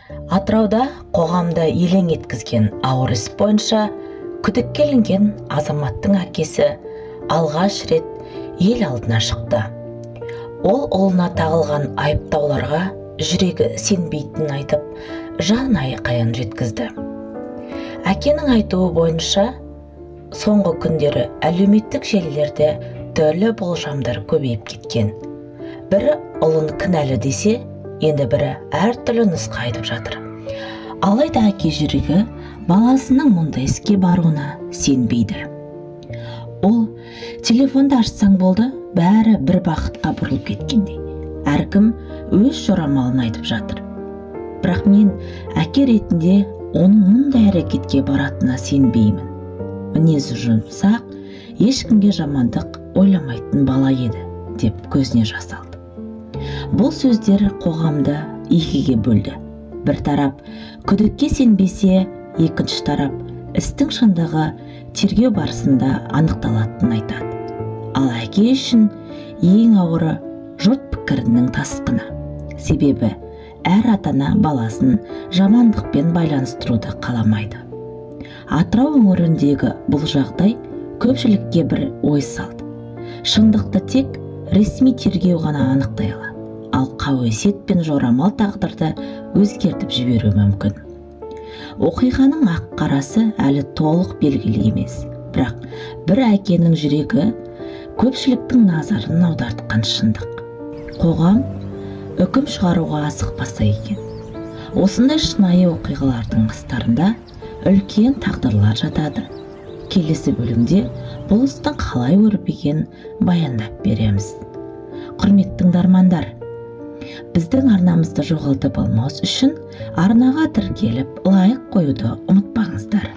Атырауда қоғамда елең еткізген ауыр іс бойынша күдікке ілінген азаматтың әкесі алғаш рет ел алдына шықты. Ол ұлына тағылған айыптауларға жүрегі сенбейтінін айтып, жан айқайын жеткізді. Әкенің айтуы бойынша, соңғы күндері әлеуметтік желілерде түрлі болжамдар көбейіп кеткен. Бірі ұлын кінәлі десе, енді бірі әртүрлі нұсқа айтып жатыр. Алайда әке жүрегі баласының мұндай іске баруына сенбейді. Ол телефонды ашсаң болды, бәрі бір бақытқа бұрылып кеткендей. Әркім өз жорамалын айтып жатыр. Бірақ мен әке ретінде оның мұндай әрекетке баратынына сенбеймін. Мінезі жұмсақ, ешкімге жамандық ойламайтын бала еді, деп көзіне жас алды. Бұл сөздер қоғамды екіге бөлді. Бір тарап күдікке сенбесе, екінші тарап істің шындығы тергеу барысында анықталатынын айтады. Ал әке үшін ең ауыры жұрт пікірінің тасқыны. Себебі әр ата-ана баласын жамандықпен байланыстыруды қаламайды. Атырау өңіріндегі бұл жағдай көпшілікке бір ой салды. Шындықты тек ресми тергеу ғана анықтай алады, ал қауесет пен жорамал тағдырды өзгертіп жіберуі мүмкін. Оқиғаның ақ-қарасы әлі толық белгілі емес, бірақ бір әкенің жүрегі көпшіліктің назарын аудартқан шындық. Қоғам үкім шығаруға асықпаса екен. Осындай шынайы оқиғалардың астарында үлкен тағдырлар жатады. Келесі бөлімде бұл істің қалай өрбігенін баяндап береміз. Құрметті тыңдармандар, біздің арнамызды жоғалтып алмас үшін арнаға тіркеліп лайк қоюды ұмытпаңыздар.